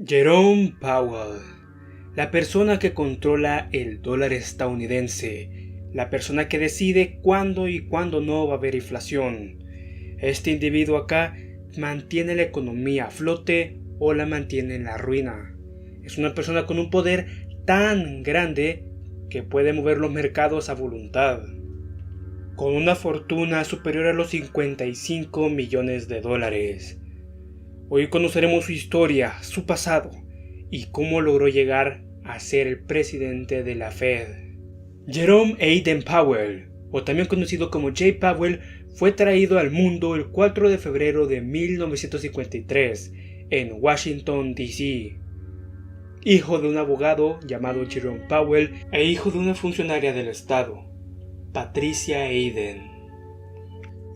Jerome Powell, la persona que controla el dólar estadounidense, la persona que decide cuándo y cuándo no va a haber inflación. Este individuo acá mantiene la economía a flote o la mantiene en la ruina. Es una persona con un poder tan grande que puede mover los mercados a voluntad. Con una fortuna superior a los 55 millones de dólares. Hoy conoceremos su historia, su pasado y cómo logró llegar a ser el presidente de la Fed. Jerome Aiden Powell, o también conocido como Jay Powell, fue traído al mundo el 4 de febrero de 1953 en Washington, D.C. Hijo de un abogado llamado Jerome Powell e hijo de una funcionaria del estado, Patricia Aiden.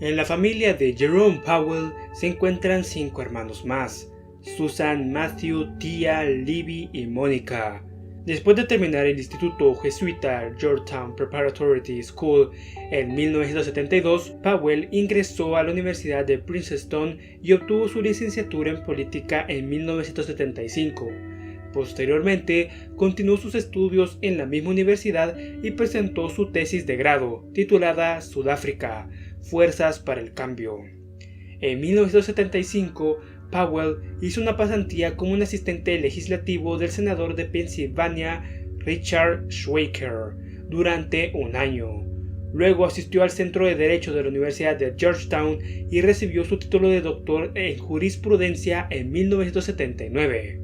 En la familia de Jerome Powell se encuentran 5 hermanos más: Susan, Matthew, Tia, Libby y Mónica. Después de terminar el instituto jesuita Georgetown Preparatory School en 1972, Powell ingresó a la Universidad de Princeton y obtuvo su licenciatura en política en 1975. Posteriormente, continuó sus estudios en la misma universidad y presentó su tesis de grado, titulada Sudáfrica, Fuerzas para el Cambio. En 1975, Powell hizo una pasantía como un asistente legislativo del senador de Pensilvania, Richard Schweiker, durante un año. Luego asistió al Centro de Derecho de la Universidad de Georgetown y recibió su título de doctor en jurisprudencia en 1979.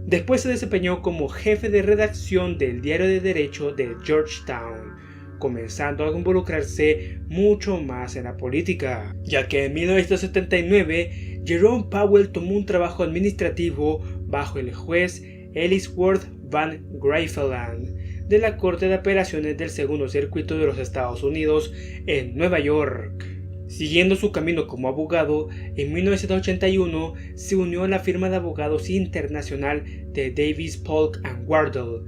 Después se desempeñó como jefe de redacción del Diario de Derecho de Georgetown, comenzando a involucrarse mucho más en la política, ya que en 1979 Jerome Powell tomó un trabajo administrativo bajo el juez Ellsworth Van Griefeland de la Corte de Apelaciones del Segundo Circuito de los Estados Unidos en Nueva York. Siguiendo su camino como abogado, en 1981 se unió a la firma de abogados internacional de Davis, Polk & Wardle.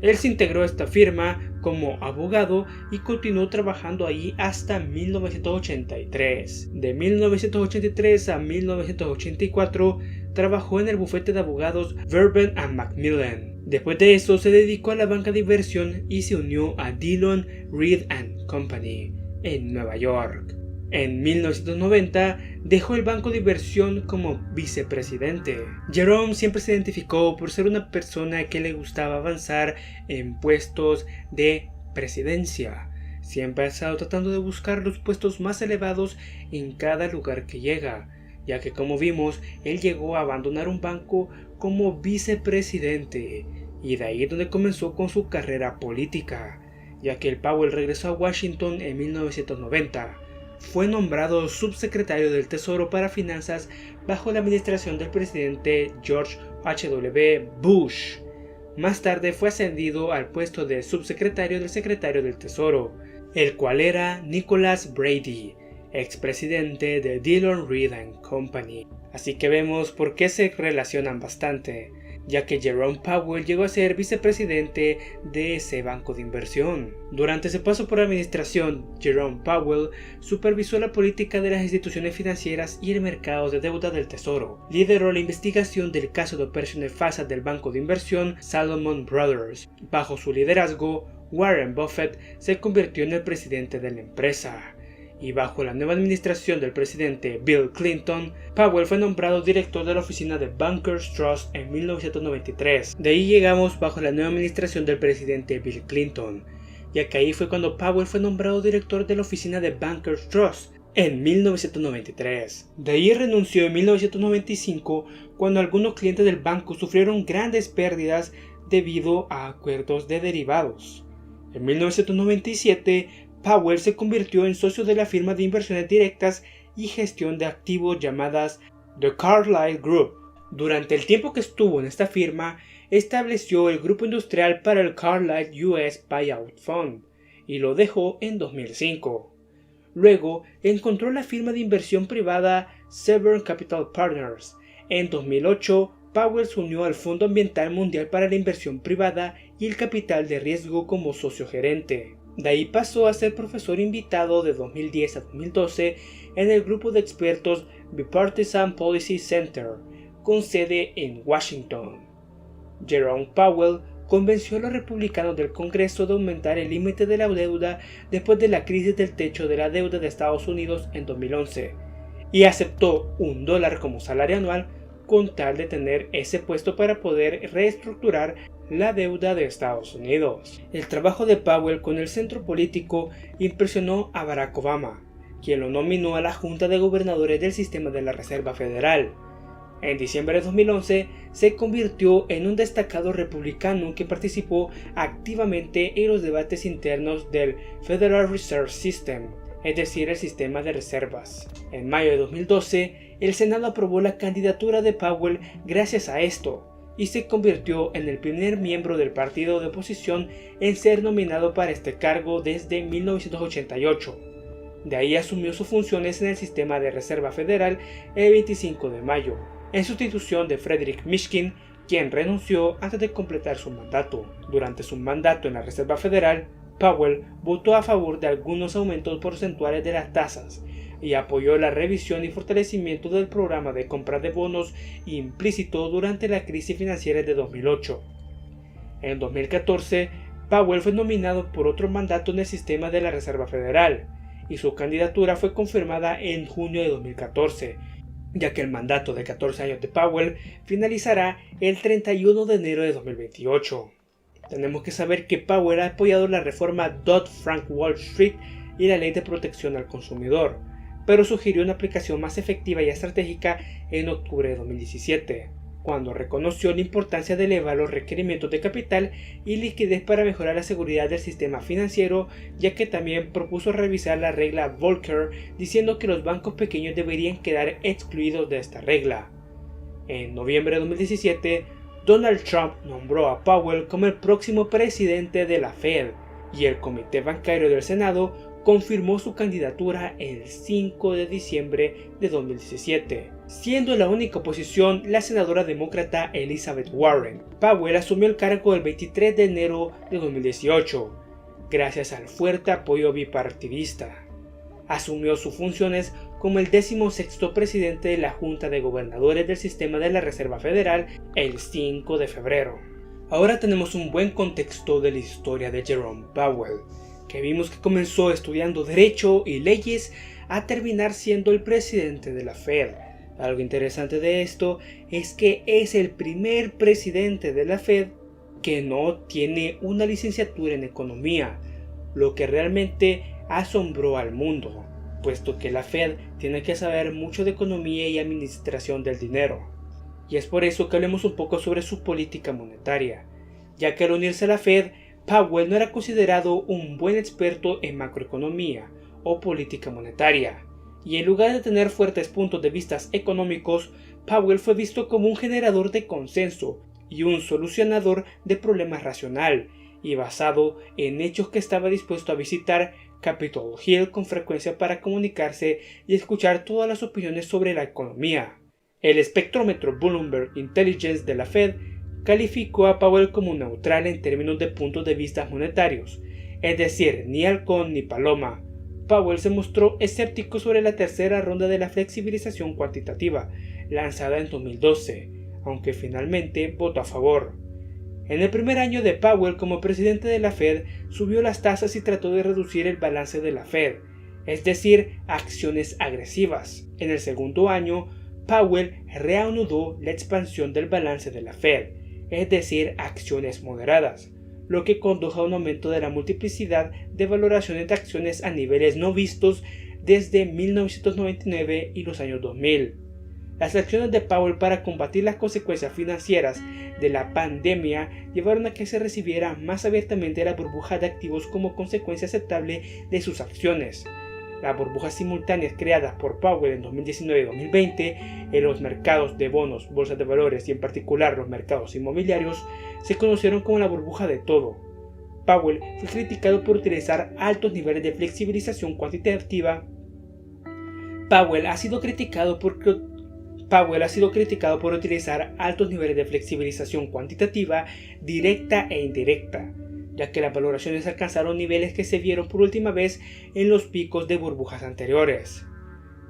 Él se integró a esta firma como abogado y continuó trabajando ahí hasta 1983. De 1983 a 1984 trabajó en el bufete de abogados Verben & Macmillan. Después de eso se dedicó a la banca de inversión y se unió a Dillon, Read & Company en Nueva York. En 1990 dejó el banco de inversión como vicepresidente. Jerome siempre se identificó por ser una persona que le gustaba avanzar en puestos de presidencia. Siempre ha estado tratando de buscar los puestos más elevados en cada lugar que llega, ya que, como vimos, él llegó a abandonar un banco como vicepresidente, y de ahí es donde comenzó con su carrera política, ya que el Powell regresó a Washington en 1990. Fue nombrado subsecretario del Tesoro para Finanzas bajo la administración del presidente George H.W. Bush. Más tarde fue ascendido al puesto de subsecretario del secretario del Tesoro, el cual era Nicholas Brady, expresidente de Dillon, Read & Company. Así que vemos por qué se relacionan bastante, ya que Jerome Powell llegó a ser vicepresidente de ese banco de inversión. Durante su paso por la administración, Jerome Powell supervisó la política de las instituciones financieras y el mercado de deuda del Tesoro. Lideró la investigación del caso de operaciones falsas del banco de inversión Salomon Brothers. Bajo su liderazgo, Warren Buffett se convirtió en el presidente de la empresa. Y bajo la nueva administración del presidente Bill Clinton, Powell fue nombrado director de la oficina de Bankers Trust en 1993. De ahí llegamos bajo la nueva administración del presidente Bill Clinton, ya que ahí fue cuando Powell fue nombrado director de la oficina de Bankers Trust en 1993. De ahí renunció en 1995 cuando algunos clientes del banco sufrieron grandes pérdidas debido a acuerdos de derivados. En 1997, Powell se convirtió en socio de la firma de inversiones directas y gestión de activos llamadas The Carlyle Group. Durante el tiempo que estuvo en esta firma, estableció el grupo industrial para el Carlyle US Buyout Fund y lo dejó en 2005. Luego encontró la firma de inversión privada Severn Capital Partners. En 2008, Powell se unió al Fondo Ambiental Mundial para la Inversión Privada y el Capital de Riesgo como socio gerente. De ahí pasó a ser profesor invitado de 2010 a 2012 en el grupo de expertos Bipartisan Policy Center, con sede en Washington. Jerome Powell convenció a los republicanos del Congreso de aumentar el límite de la deuda después de la crisis del techo de la deuda de Estados Unidos en 2011 y aceptó $1 como salario anual con tal de tener ese puesto para poder reestructurar la deuda de Estados Unidos. El trabajo de Powell con el centro político impresionó a Barack Obama, quien lo nominó a la Junta de Gobernadores del Sistema de la Reserva Federal. En diciembre de 2011 se convirtió en un destacado republicano que participó activamente en los debates internos del Federal Reserve System, es decir, el sistema de reservas. En mayo de 2012, el Senado aprobó la candidatura de Powell gracias a esto, y se convirtió en el primer miembro del partido de oposición en ser nominado para este cargo desde 1988. De ahí asumió sus funciones en el sistema de reserva federal el 25 de mayo, en sustitución de Frederick Mishkin, quien renunció antes de completar su mandato. Durante su mandato en la Reserva Federal, Powell votó a favor de algunos aumentos porcentuales de las tasas y apoyó la revisión y fortalecimiento del programa de compra de bonos implícito durante la crisis financiera de 2008. En 2014, Powell fue nominado por otro mandato en el sistema de la Reserva Federal, y su candidatura fue confirmada en junio de 2014, ya que el mandato de 14 años de Powell finalizará el 31 de enero de 2028. Tenemos que saber que Powell ha apoyado la reforma Dodd-Frank Wall Street y la Ley de Protección al Consumidor, pero sugirió una aplicación más efectiva y estratégica en octubre de 2017, cuando reconoció la importancia de elevar los requerimientos de capital y liquidez para mejorar la seguridad del sistema financiero, ya que también propuso revisar la regla Volcker, diciendo que los bancos pequeños deberían quedar excluidos de esta regla. En noviembre de 2017, Donald Trump nombró a Powell como el próximo presidente de la Fed, y el Comité Bancario del Senado confirmó su candidatura el 5 de diciembre de 2017, siendo la única oposición la senadora demócrata Elizabeth Warren. Powell asumió el cargo el 23 de enero de 2018, gracias al fuerte apoyo bipartidista. Asumió sus funciones como el 16º presidente de la Junta de Gobernadores del Sistema de la Reserva Federal el 5 de febrero. Ahora tenemos un buen contexto de la historia de Jerome Powell, que vimos que comenzó estudiando Derecho y Leyes a terminar siendo el presidente de la Fed. Algo interesante de esto es que es el primer presidente de la Fed que no tiene una licenciatura en economía, lo que realmente asombró al mundo, puesto que la Fed tiene que saber mucho de economía y administración del dinero. Y es por eso que hablemos un poco sobre su política monetaria, ya que al unirse a la Fed, Powell no era considerado un buen experto en macroeconomía o política monetaria, y en lugar de tener fuertes puntos de vista económicos, Powell fue visto como un generador de consenso y un solucionador de problemas racional y basado en hechos que estaba dispuesto a visitar Capitol Hill con frecuencia para comunicarse y escuchar todas las opiniones sobre la economía. El espectrómetro Bloomberg Intelligence de la Fed calificó a Powell como neutral en términos de puntos de vista monetarios, es decir, ni halcón ni paloma. Powell se mostró escéptico sobre la tercera ronda de la flexibilización cuantitativa, lanzada en 2012, aunque finalmente votó a favor. En el primer año de Powell como presidente de la Fed, subió las tasas y trató de reducir el balance de la Fed, es decir, acciones agresivas. En el segundo año, Powell reanudó la expansión del balance de la Fed, es decir, acciones moderadas, lo que condujo a un aumento de la multiplicidad de valoraciones de acciones a niveles no vistos desde 1999 y los años 2000. Las acciones de Powell para combatir las consecuencias financieras de la pandemia llevaron a que se recibiera más abiertamente la burbuja de activos como consecuencia aceptable de sus acciones. Las burbujas simultáneas creadas por Powell en 2019 y 2020 en los mercados de bonos, bolsas de valores y en particular los mercados inmobiliarios se conocieron como la burbuja de todo. Powell fue criticado por utilizar altos niveles de flexibilización cuantitativa. Powell ha sido criticado por utilizar altos niveles de flexibilización cuantitativa directa e indirecta, ya que las valoraciones alcanzaron niveles que se vieron por última vez en los picos de burbujas anteriores.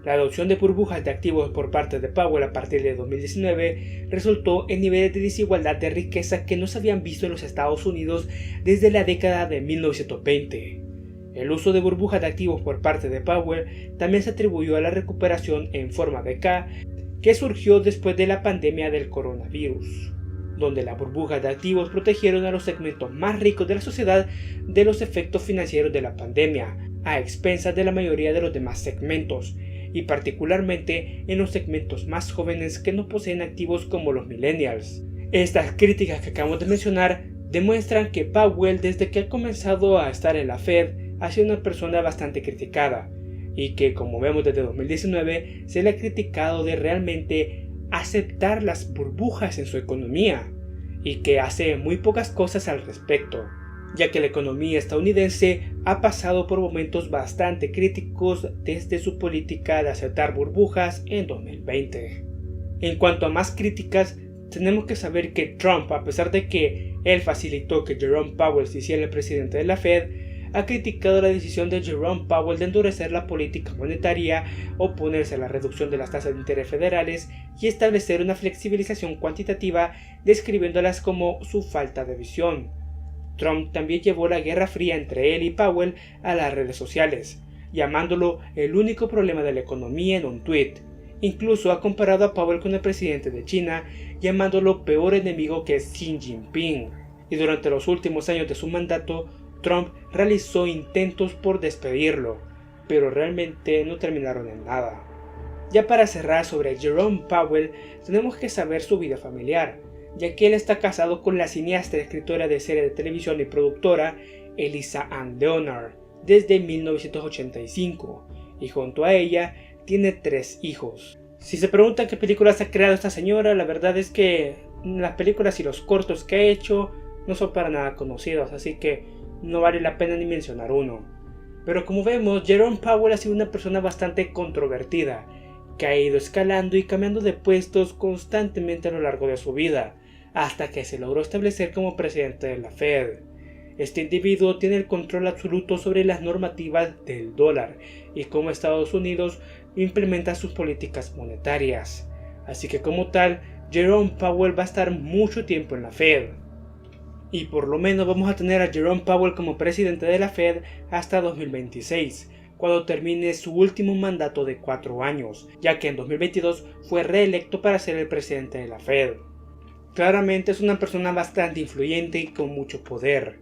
La adopción de burbujas de activos por parte de Powell a partir de 2019 resultó en niveles de desigualdad de riqueza que no se habían visto en los Estados Unidos desde la década de 1920. El uso de burbujas de activos por parte de Powell también se atribuyó a la recuperación en forma de K que surgió después de la pandemia del coronavirus, donde las burbujas de activos protegieron a los segmentos más ricos de la sociedad de los efectos financieros de la pandemia, a expensas de la mayoría de los demás segmentos, y particularmente en los segmentos más jóvenes que no poseen activos como los millennials. Estas críticas que acabamos de mencionar demuestran que Powell, desde que ha comenzado a estar en la Fed, ha sido una persona bastante criticada, y que, como vemos desde 2019, se le ha criticado de realmente aceptar las burbujas en su economía, y que hace muy pocas cosas al respecto, ya que la economía estadounidense ha pasado por momentos bastante críticos desde su política de aceptar burbujas en 2020. En cuanto a más críticas, tenemos que saber que Trump, a pesar de que él facilitó que Jerome Powell se hiciera el presidente de la Fed, ha criticado la decisión de Jerome Powell de endurecer la política monetaria, oponerse a la reducción de las tasas de interés federales y establecer una flexibilización cuantitativa, describiéndolas como su falta de visión. Trump también llevó la guerra fría entre él y Powell a las redes sociales, llamándolo el único problema de la economía en un tuit. Incluso ha comparado a Powell con el presidente de China, llamándolo peor enemigo que Xi Jinping. Y durante los últimos años de su mandato, Trump realizó intentos por despedirlo, pero realmente no terminaron en nada. Ya para cerrar sobre Jerome Powell, tenemos que saber su vida familiar, ya que él está casado con la cineasta y escritora de serie de televisión y productora Elisa Ann Leonard desde 1985, y junto a ella tiene 3 hijos. Si se preguntan qué películas ha creado esta señora, la verdad es que las películas y los cortos que ha hecho no son para nada conocidos, así que no vale la pena ni mencionar uno. Pero como vemos, Jerome Powell ha sido una persona bastante controvertida, que ha ido escalando y cambiando de puestos constantemente a lo largo de su vida, hasta que se logró establecer como presidente de la Fed. Este individuo tiene el control absoluto sobre las normativas del dólar y cómo Estados Unidos implementa sus políticas monetarias. Así que como tal, Jerome Powell va a estar mucho tiempo en la Fed. Y por lo menos vamos a tener a Jerome Powell como presidente de la Fed hasta 2026, cuando termine su último mandato de 4 años, ya que en 2022 fue reelecto para ser el presidente de la Fed. Claramente es una persona bastante influyente y con mucho poder.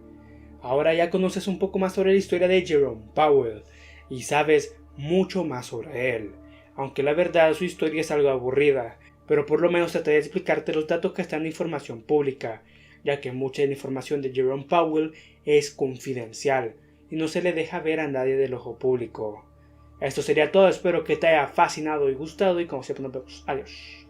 Ahora ya conoces un poco más sobre la historia de Jerome Powell y sabes mucho más sobre él, aunque la verdad su historia es algo aburrida, pero por lo menos trataré de explicarte los datos que están en información pública, ya que mucha de la información de Jerome Powell es confidencial y no se le deja ver a nadie del ojo público. Esto sería todo, espero que te haya fascinado y gustado y como siempre nos vemos. Adiós.